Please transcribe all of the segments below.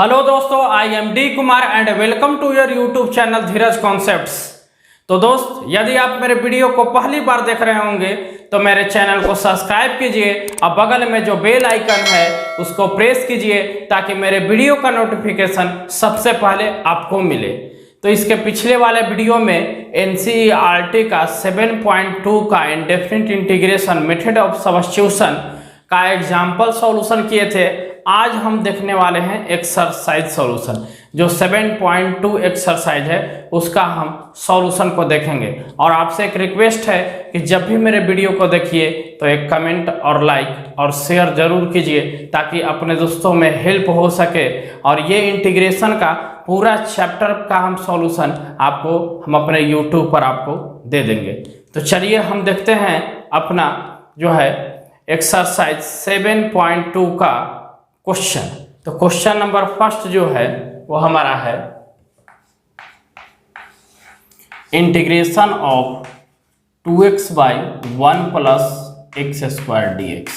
Hello दोस्तों, I am D Kumar and welcome to your YouTube channel Dheeraj concepts. तो दोस्त, यदि आप मेरे वीडियो को पहली बार देख रहे होंगे तो मेरे चैनल को सब्सक्राइब कीजिए और बगल में जो बेल आइकन है उसको प्रेस कीजिए ताकि मेरे वीडियो का नोटिफिकेशन सबसे पहले आपको मिले। तो इसके पिछले वाले वीडियो में एनसीईआरटी का 7.2 का indefinite integration method of substitution का एग्जाम्पल सॉल्यूशन किए थे। आज हम देखने वाले हैं एक्सरसाइज सॉल्यूशन, जो 7.2 एक्सरसाइज है उसका हम सॉल्यूशन को देखेंगे। और आपसे एक रिक्वेस्ट है कि जब भी मेरे वीडियो को देखिए तो एक कमेंट और लाइक और शेयर जरूर कीजिए ताकि अपने दोस्तों में हेल्प हो सके। और ये इंटीग्रेशन का पूरा चैप्टर का हम सॉल्यूशन हम अपने यूट्यूब पर आपको दे देंगे। तो चलिए हम देखते हैं अपना जो है एक्सरसाइज 7.2 का क्वेश्चन। तो क्वेश्चन नंबर फर्स्ट जो है वो हमारा है integration of 2x by 1 plus X square dx।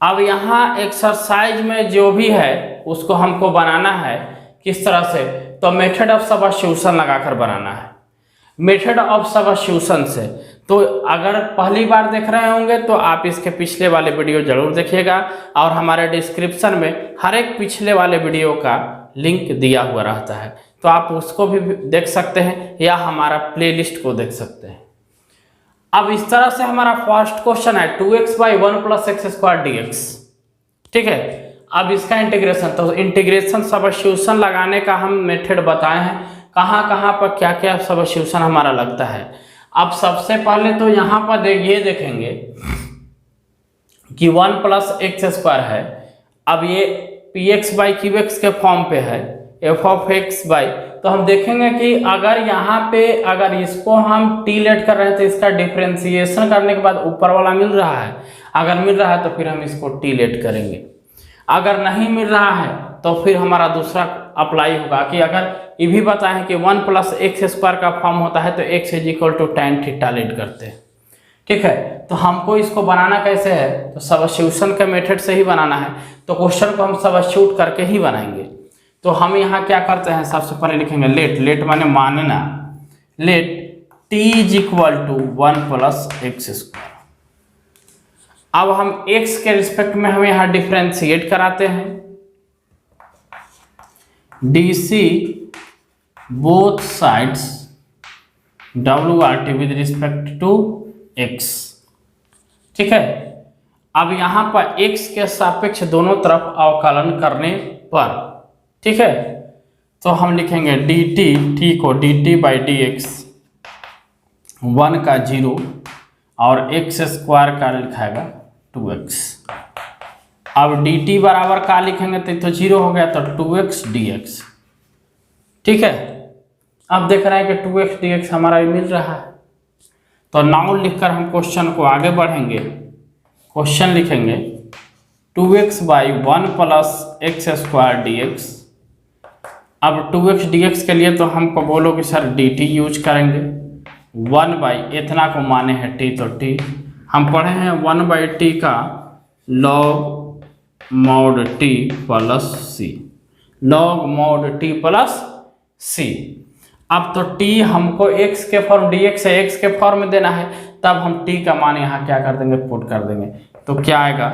अब यहाँ एक्सरसाइज में जो भी है उसको हमको बनाना है किस तरह से, तो मेथड ऑफ सब्स्टिट्यूशन लगाकर बनाना है। मेथड ऑफ सब्स्टिट्यूशन से तो अगर पहली बार देख रहे होंगे तो आप इसके पिछले वाले वीडियो जरूर देखिएगा और हमारे डिस्क्रिप्शन में हर एक पिछले वाले वीडियो का लिंक दिया हुआ रहता है, तो आप उसको भी देख सकते हैं या हमारा प्लेलिस्ट को देख सकते हैं। अब इस तरह से हमारा फर्स्ट क्वेश्चन है 2x by 1 plus X square dx। ठीक है, अब इसका इंटीग्रेशन, तो इंटीग्रेशन सब्स्टिट्यूशन लगाने का हम मेथड बताए हैं, कहाँ कहाँ पर क्या क्या सब्स्टिट्यूशन हमारा लगता है। अब सबसे पहले तो यहाँ पर ये देखेंगे कि 1 प्लस एक्स स्क्वायर है। अब ये P x by Q x के फॉर्म पे है, एफ ऑफ एक्स बाई, तो हम देखेंगे कि अगर यहाँ पे अगर इसको हम टी लेट कर रहे हैं तो इसका डिफ्रेंसिएशन करने के बाद ऊपर वाला मिल रहा है, अगर मिल रहा है तो फिर हम इसको टी लेट करेंगे। अगर नहीं मिल रहा है तो फिर हमारा दूसरा अप्लाई होगा कि अगर ये भी बताएं कि 1 प्लस एक्स स्क्वायर का फॉर्म होता है तो x is equal to tan theta let करते हैं। ठीक है, तो हमको इसको बनाना कैसे है, तो सब्स्टिट्यूशन के मेथड से ही बनाना है। तो क्वेश्चन को हम सब्स्टिट्यूट करके ही बनाएंगे। तो हम यहाँ क्या करते हैं, सबसे पहले लिखेंगे लेट माने मानना, let t is equal to 1 plus X square. अब हम x के रिस्पेक्ट में हम यहाँ डिफ्रेंशिएट कराते हैं, dc both sides WRT with respect to x। ठीक है, अब यहाँ पर x के सापेक्ष दोनों तरफ अवकलन करने पर, ठीक है, तो हम लिखेंगे dt, t को dt बाई dx 1 का 0 और एक्स स्क्वायर का लिखाएगा 2x। अब dt बराबर का लिखेंगे तो 0 हो गया तो 2x dx। ठीक है, अब देख रहे हैं कि 2x dx हमारा मिल रहा है। तो नाउ लिखकर हम क्वेश्चन को आगे बढ़ेंगे। क्वेश्चन लिखेंगे 2x by 1 plus X square dx। अब 2x dx के लिए तो हमको बोलो कि सर dt यूज करेंगे, 1 बाई इतना को माने हैं t, तो t हम पढ़े हैं 1 बाई टी का लॉग मॉड टी प्लस सी, लॉग मॉड टी प्लस सी। अब तो t हमको x के फॉर्म dx है, x के फॉर्म में देना है, तब हम t का मान यहाँ क्या कर देंगे, पुट कर देंगे। तो क्या आएगा,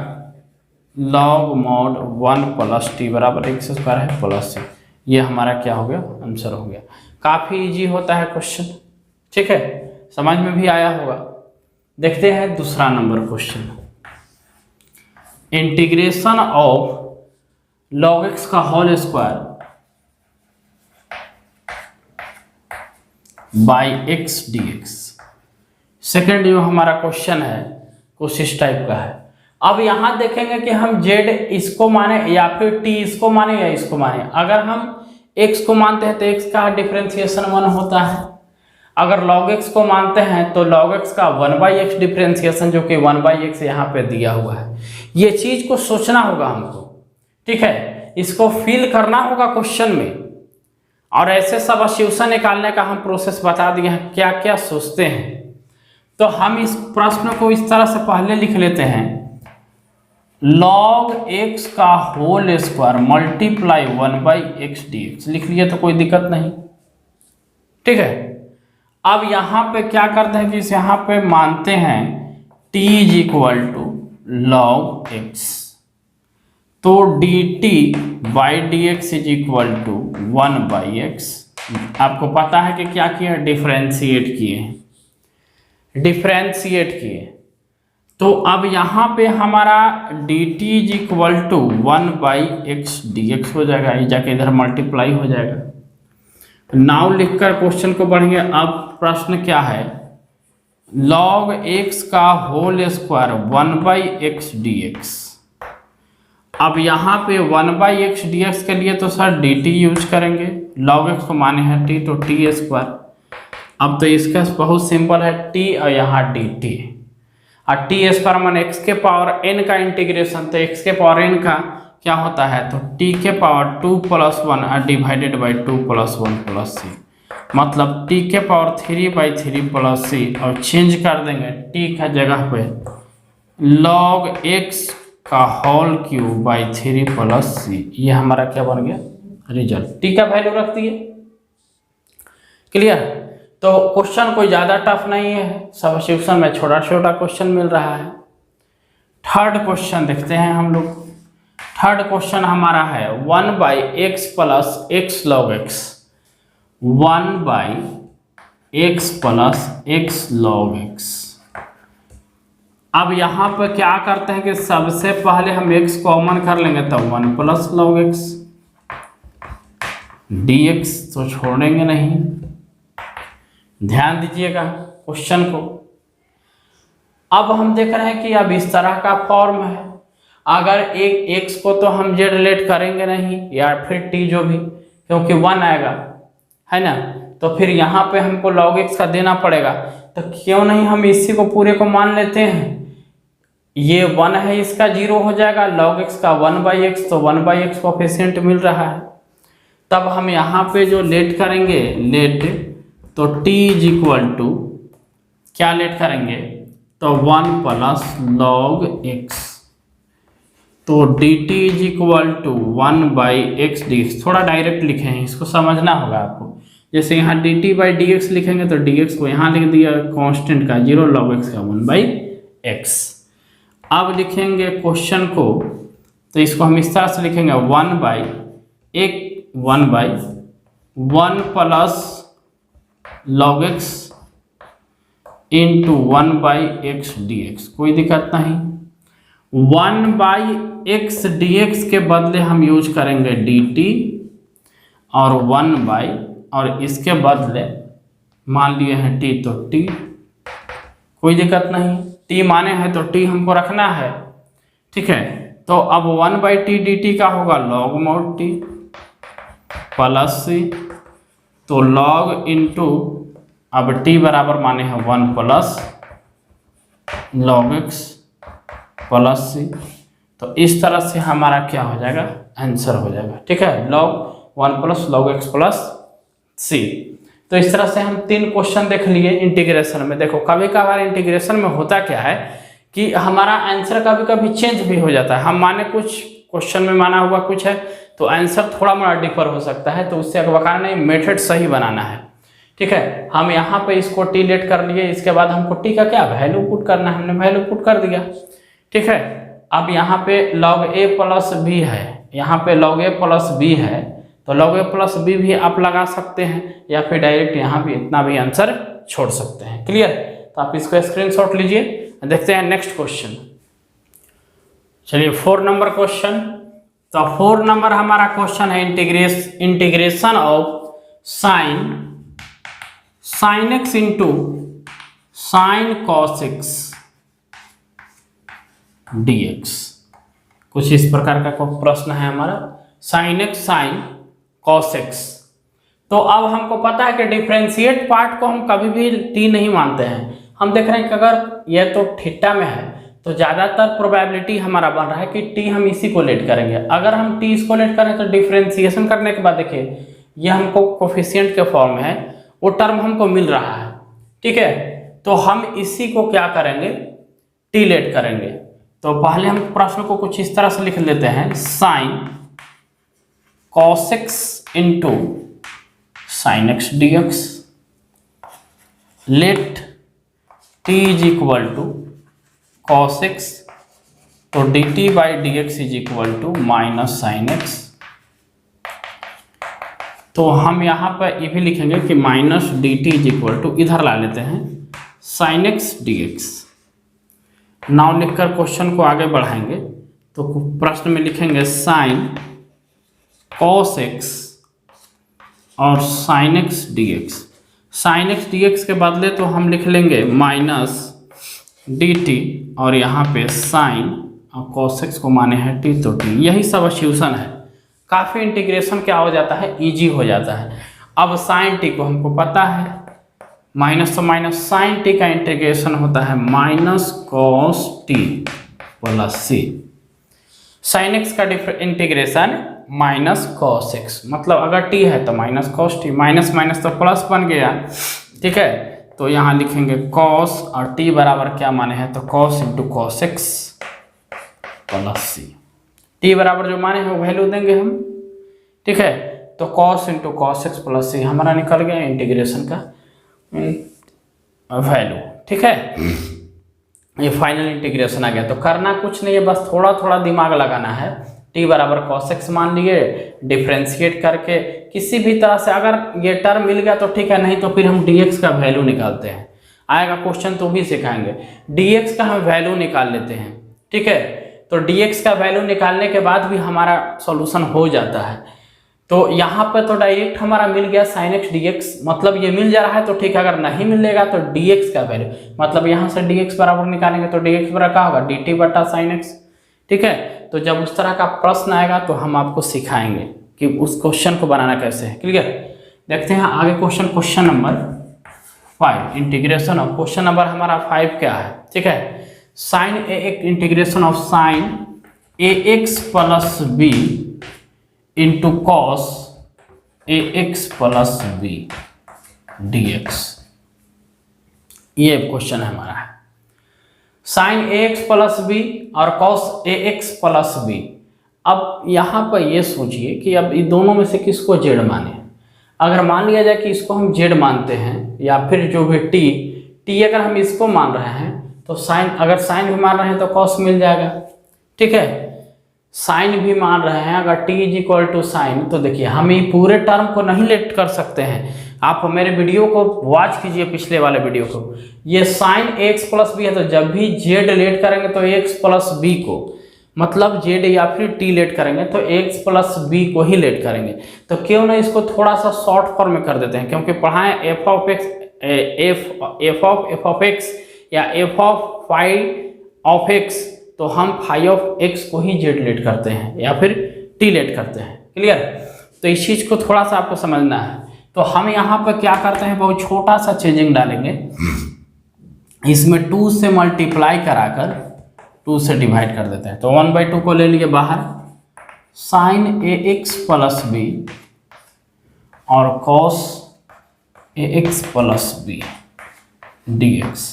लॉग मॉड 1 प्लस टी बराबर एक्स स्क्वायर है प्लस सी। ये हमारा क्या हो गया, आंसर हो गया। काफ़ी इजी होता है क्वेश्चन। ठीक है, समझ में भी आया होगा। देखते हैं दूसरा number question, integration of log x का whole square by x dx। Second जो हमारा क्वेश्चन है कुछ इस टाइप का है। अब यहाँ देखेंगे कि हम z इसको माने या फिर t इसको माने या इसको माने। अगर हम x को मानते हैं तो x का डिफ्रेंसिएशन 1 होता है, अगर log x को मानते हैं तो log x का 1 बाई एक्स डिफ्रेंसिएशन जो कि 1 बाई एक्स यहाँ पे दिया हुआ है। ये चीज को सोचना होगा हमको। ठीक है, इसको फिल करना होगा क्वेश्चन में, और ऐसे सब्स्टिट्यूशन निकालने का हम प्रोसेस बता दिए हैं क्या क्या सोचते हैं। तो हम इस प्रश्न को इस तरह से पहले लिख लेते हैं, log x का whole square multiply 1/x dx लिख लिए तो कोई दिक्कत नहीं। ठीक है, अब यहां पे क्या करते हैं कि इस यहां पे मानते हैं t is equal to log x, तो dt by dx is equal to 1/x। आपको पता है कि क्या किया, डिफरेंशिएट किए। तो अब यहाँ पे हमारा dt is equal to 1/x dx हो जाएगा, ये जाके इधर मल्टीप्लाई हो जाएगा। नाउ लिखकर क्वेश्चन को बढ़ेंगे। अब प्रश्न क्या है, log x का होल स्क्वायर 1/x dx। अब यहाँ पे 1/x dx के लिए तो सर dt यूज करेंगे, log x को माने हैं t तो t स्क्वायर। अब तो इसका बहुत सिंपल है, t और यहाँ dt और t स्क्वायर माने x के पावर n का इंटीग्रेशन, तो x के पावर n का क्या होता है, तो t के पावर 2 + 1 डिवाइडेड बाई 2 + 1 + c, मतलब t के पावर 3/3 + c, और चेंज कर देंगे t का जगह पे log x का होल क्यूब बाई 3 + c। ये हमारा क्या बन गया, रिजल्ट। t का वैल्यू रख दिए। क्लियर। तो क्वेश्चन कोई ज़्यादा टफ नहीं है, सब्स्टिट्यूशन में छोटा छोटा क्वेश्चन मिल रहा है। थर्ड क्वेश्चन देखते हैं हम लोग। थर्ड क्वेश्चन हमारा है 1/x + x log x, 1/x + x log x। अब यहाँ पर क्या करते हैं कि सबसे पहले हम x कॉमन कर लेंगे, तो 1 + log x dx तो छोड़ेंगे नहीं। ध्यान दीजिएगा क्वेश्चन को। अब हम देख रहे हैं कि अब इस तरह का फॉर्म है, अगर एक x को तो हम z रिलेट करेंगे नहीं, या फिर t जो भी, क्योंकि 1 आएगा है ना, तो फिर यहाँ पे हमको log x का देना पड़ेगा। तो क्यों नहीं हम इसी को पूरे को मान लेते हैं, ये 1 है, इसका 0 हो जाएगा, log x का 1/x, तो 1/x कोफिशिएंट मिल रहा है। तब हम यहाँ पे जो लेट करेंगे, लेट तो t इज इक्वल टू क्या लेट करेंगे, तो 1 + log x, तो dt is equal to 1/x dx। थोड़ा डायरेक्ट लिखे हैं, इसको समझना होगा आपको। जैसे यहाँ dt/dx लिखेंगे तो dx को यहाँ लिख दिया कांस्टेंट का 0, log x का 1/x। अब लिखेंगे क्वेश्चन को, तो इसको हम इस तरह से लिखेंगे 1/1 + log x into 1/x dx, कोई दिक्कत नहीं। 1/x dx के बदले हम यूज करेंगे dt, और 1/ और इसके बदले मान लिए हैं t, तो t, कोई दिक्कत नहीं। t माने हैं तो t हमको रखना है। ठीक है, तो अब 1/t dt का होगा log mod t plus c, तो log इंटू अब t बराबर माने हैं 1 + log x प्लस c। तो इस तरह से हमारा क्या हो जाएगा, आंसर हो जाएगा। ठीक है, log 1 + log x plus c। तो इस तरह से हम 3 क्वेश्चन देख लिए इंटीग्रेशन में। देखो कभी कभार इंटीग्रेशन में होता क्या है कि हमारा आंसर कभी कभी चेंज भी हो जाता है। हम माने कुछ क्वेश्चन में माना हुआ कुछ है, तो आंसर थोड़ा मोड़ा डिफर हो सकता है, तो उससे अगवकार नहीं, मेथड सही बनाना है। ठीक है, हम यहाँ पे इसको टी लेट कर लिए, इसके बाद हमको टी का क्या वैल्यू पुट करना है, हमने वैल्यू पुट कर दिया। ठीक है, अब यहाँ पे log a + b है, यहाँ पे log a + b है, तो log a + b भी आप लगा सकते हैं, या फिर डायरेक्ट यहाँ भी इतना भी आंसर छोड़ सकते हैं। क्लियर, तो आप इसको स्क्रीनशॉट लीजिए। देखते हैं नेक्स्ट क्वेश्चन। चलिए 4 नंबर क्वेश्चन। तो 4 नंबर हमारा क्वेश्चन है integration of sin x into sin cos x dx। कुछ इस प्रकार का प्रश्न है हमारा, sin x sin cos x। तो अब हमको पता है कि डिफरेंशिएट पार्ट को हम कभी भी t नहीं मानते हैं। हम देख रहे हैं कि अगर यह तो थीटा में है, तो ज़्यादातर प्रोबेबिलिटी हमारा बन रहा है कि t हम इसी को लेट करेंगे। अगर हम t इसको लेट करें तो डिफरेंशिएशन करने के बाद देखिए ये हमको कोफिशिएंट के फॉर्म में है, वो टर्म हमको मिल रहा है। ठीक है, तो हम इसी को क्या करेंगे, t लेट करेंगे। तो पहले हम प्रश्न को कुछ इस तरह से लिख लेते हैं, sine cos x into sine X D X, let t is equal to cos x, तो dt by D X is equal to minus sine X. तो हम यहाँ पर ये भी लिखेंगे कि minus D T is equal to, इधर ला लेते हैं, sine X D X. Now लिखकर क्वेश्चन को आगे बढ़ाएंगे, तो प्रश्न में लिखेंगे साइन cos x और sine X D x. Sign X D x के बदले तो हम लिख लेंगे माइनस डी टी, और यहाँ पे साइन और cos x को माने हैं t, तो t यही सब्स्टिट्यूशन है। काफ़ी इंटीग्रेशन क्या हो जाता है, इजी हो जाता है। अब साइन टी को हमको पता है, माइनस तो माइनस, साइन टी का इंटीग्रेशन होता है माइनस कॉस टी प्लस सी। साइन एक्स का इंटीग्रेशन माइनस कॉस एक्स, मतलब अगर टी है तो minus cos T, minus minus तो प्लस बन गया, ठीक है। तो यहाँ लिखेंगे कॉस और टी बराबर क्या माने हैं, तो cos into cos x plus c. T बराबर जो माने हैं वो वैल्यू देंगे हम, ठीक है। तो cos into cos x plus c हमारा निकल गया इंटीग्रेशन का वैल्यू, ठीक है। ये फाइनल इंटीग्रेशन आ गया। तो करना कुछ नहीं है, बस थोड़ा थोड़ा दिमाग लगाना है। टी बराबर कॉस एक्स मान लिए, डिफ्रेंशिएट करके किसी भी तरह से अगर ये टर्म मिल गया तो ठीक है, नहीं तो फिर हम डी एक्स का वैल्यू निकालते हैं। आएगा क्वेश्चन तो भी सिखाएंगे, डी एक्स का हम वैल्यू निकाल लेते हैं, ठीक है। तो dx का वैल्यू निकालने के बाद भी हमारा सॉल्यूशन हो जाता है। तो यहाँ पर तो डायरेक्ट हमारा मिल गया sin x dx, मतलब ये मिल जा रहा है तो ठीक है। अगर नहीं मिलेगा तो dx का वैल्यू, मतलब यहाँ से dx बराबर निकालेंगे तो dx बराबर क्या होगा, dt बटा sin x, ठीक है। तो जब उस तरह का प्रश्न आएगा तो हम आपको सिखाएंगे कि उस क्वेश्चन को बनाना कैसे है, क्लियर। देखते हैं आगे question number 5, integration of. Question number हमारा 5 क्या है, ठीक है। साइन ए एक integration of sine A x plus B into cos A x plus B D X, ये क्वेश्चन हमारा है। साइन ए एक्स प्लस बी और कॉस ए एक्स प्लस बी। अब यहाँ पर ये सोचिए कि अब इन दोनों में से किसको जेड माने। अगर मान लिया जाए कि इसको हम जेड मानते हैं, या फिर जो भी टी अगर हम इसको मान रहे हैं तो साइन, अगर साइन भी मान रहे हैं तो कॉस मिल जाएगा, ठीक है। साइन भी मान रहे हैं, अगर T is equal to sine, तो देखिए हम ये पूरे टर्म को नहीं लेट कर सकते हैं। आप मेरे वीडियो को वॉच कीजिए, पिछले वाले वीडियो को। ये साइन एक्स प्लस बी है, तो जब भी जेड लेट करेंगे तो एक्स प्लस बी को, मतलब जेड या फिर टी लेट करेंगे तो एक्स प्लस बी को ही लेट करेंगे। तो क्यों ना इसको थोड़ा सा शॉर्ट फॉर्म में कर देते हैं, क्योंकि पढ़ाएं एफ ऑफ एक्स या F of five of x, तो हम फाइव ऑफ एक्स को ही जेड लेट करते हैं या फिर टी लेट करते हैं, क्लियर। तो इस चीज़ को थोड़ा सा आपको समझना है। तो हम यहाँ पर क्या करते हैं, बहुत छोटा सा चेंजिंग डालेंगे, इसमें 2 से मल्टीप्लाई कराकर 2 से डिवाइड कर देते हैं। तो 1/2 को ले लिए बाहर, साइन ए एक्स प्लस बी और कॉस ए x plus B D x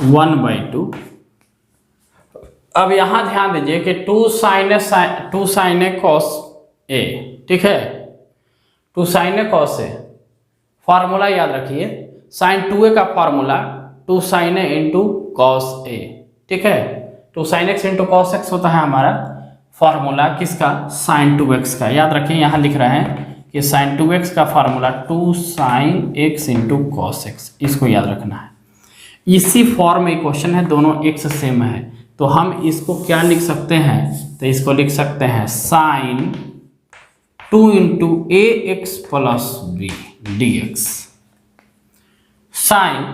1/2। अब यहाँ ध्यान दीजिए कि 2 साइन ए कॉस ए, ठीक है, 2 sign A cos A, formula याद रखिए, साइन 2a का फार्मूला 2 साइन ए इंटू कॉस ए, ठीक है। 2 sine x into cos x होता है हमारा फार्मूला किसका, साइन 2x का। याद रखिए यहाँ लिख रहे हैं कि साइन 2x का formula 2 sine x into cos x, इसको याद रखना है। इसी फॉर्म में क्वेश्चन है, दोनों एक्स सेम है, तो हम इसको क्या लिख सकते हैं, तो इसको लिख सकते हैं साइन 2 इंटू ए x plus B D x, sine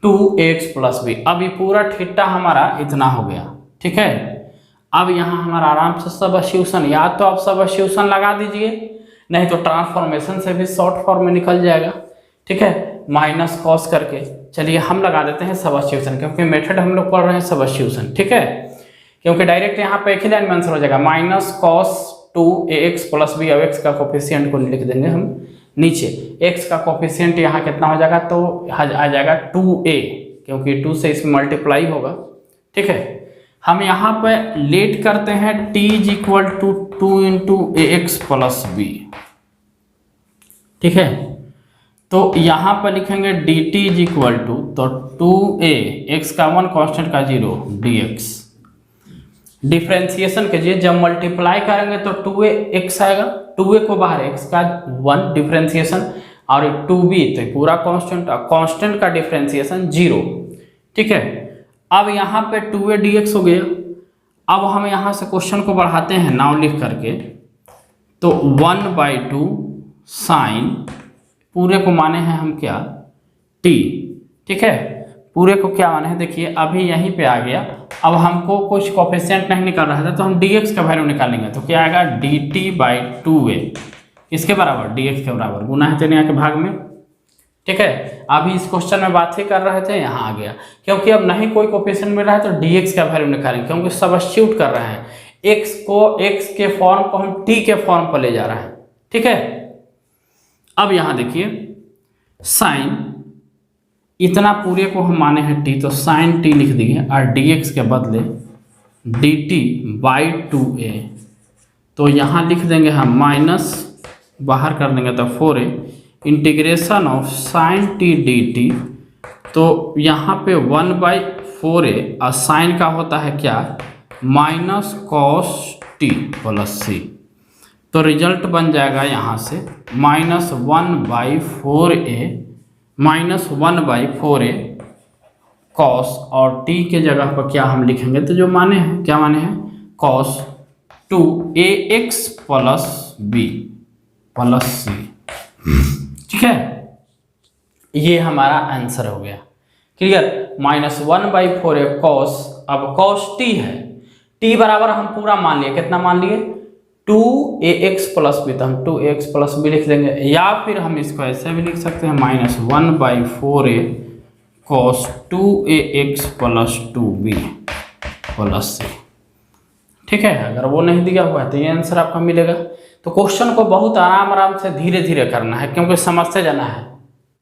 2x plus B. अब ये पूरा थीटा हमारा इतना हो गया, ठीक है। अब यहाँ हमारा आराम से सब्स्टिट्यूशन, या तो आप सब्स्टिट्यूशन लगा दीजिए, नहीं तो ट्रांसफॉर्मेशन से भी शॉर्ट फॉर्म में निकल जाएगा, ठीक है, माइनस कॉस करके। चलिए हम लगा देते हैं सब्स्टिट्यूशन, क्योंकि मेथड हम लोग पढ़ रहे हैं सब्स्टिट्यूशन, ठीक है। क्योंकि डायरेक्ट यहाँ पे एक ही लाइन में आंसर हो जाएगा, minus cos 2ax plus B. अब x का कोफिशिएंट को लिख देंगे हम नीचे, x का कोफिशिएंट यहाँ कितना हो जाएगा, तो आ जाएगा 2a, क्योंकि 2 से इसमें मल्टीप्लाई होगा। ठीक है, हम यहाँ पे लेट करते हैं t is equal to 2 into A x plus B. ठीक है, तो यहाँ पर लिखेंगे D T is equal to, तो 2a x का 1 कांस्टेंट का 0 dx। डिफ्रेंसिएशन कीजिए, जब मल्टीप्लाई करेंगे तो 2a x आएगा, 2a को बाहर x का 1 डिफ्रेंसिएशन, और 2b तो पूरा कांस्टेंट, कांस्टेंट का डिफ्रेंसिएशन 0। ठीक है, अब यहाँ पे 2a dx हो गया। अब हम यहाँ से क्वेश्चन को बढ़ाते हैं नाम लिख करके, तो 1/2 साइन, पूरे को माने हैं हम क्या, t। ठीक है, पूरे को क्या माने हैं, देखिए अभी यहीं पे आ गया। अब हमको कुछ कोफिशिएंट नहीं निकाल रहा था, तो हम dx का वैल्यू निकालेंगे, तो क्या आएगा dt/2a, किसके बराबर, dx के बराबर, गुना है तो यहाँ के भाग में। ठीक है, अभी इस क्वेश्चन में बात ही कर रहे थे, यहाँ आ गया, क्योंकि अब नहीं कोई कोफिशिएंट मिल रहा है तो dx का वैल्यू निकालेंगे, क्योंकि सब्स्टिट्यूट कर रहे हैं, x को x के फॉर्म को हम t के फॉर्म पर ले जा रहे हैं। ठीक है, अब यहाँ देखिए साइन, इतना पूरे को हम माने हैं t, तो साइन t लिख दिए, और dx के बदले dt/2a, तो यहाँ लिख देंगे हम माइनस, बाहर कर देंगे तो 4a integration of sign t dt, तो यहाँ पे 1/4a, और साइन का होता है क्या, minus cos t plus c, तो रिजल्ट बन जाएगा यहाँ से -1/4a कॉस, और t के जगह पर क्या हम लिखेंगे, तो जो माने हैं, क्या माने हैं, cos 2ax plus b plus c। ठीक है, ये हमारा आंसर हो गया। क्लियर, -1/4a कॉस, अब कॉस t है, t बराबर हम पूरा मान लिए, कितना मान लिए, 2ax प्लस बी, तो हम 2ax प्लस बी लिख देंगे, या फिर हम इसको ऐसे भी लिख सकते हैं -1/4a cos 2ax plus 2b plus c। ठीक है, अगर वो नहीं दिया हुआ है तो ये आंसर आपका मिलेगा। तो क्वेश्चन को बहुत आराम से धीरे धीरे करना है, क्योंकि समझते जाना है।